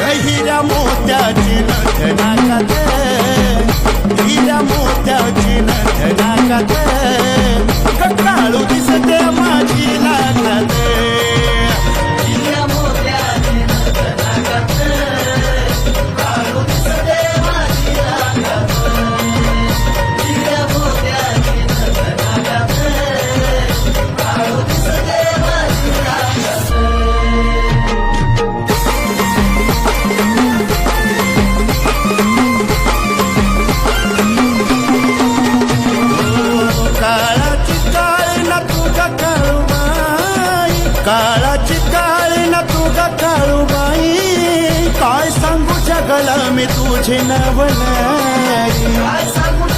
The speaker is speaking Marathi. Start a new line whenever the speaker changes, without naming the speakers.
हिऱ्या मोत्याची नथ नाकात, हिऱ्या मोत्याची नथ नाकात, काळू दिसते माझी नाकात. हिऱ्या मोत्याची नथ नाकात, काळू दिसते माझी नाकात. हिऱ्या मोत्याची नथ नाकात, काळू दिसते माझी नाकात. काळाची काळी ना तुझा काळूबाई, काय सांगू जगाला मी तुझे नवलाई, काय सांगू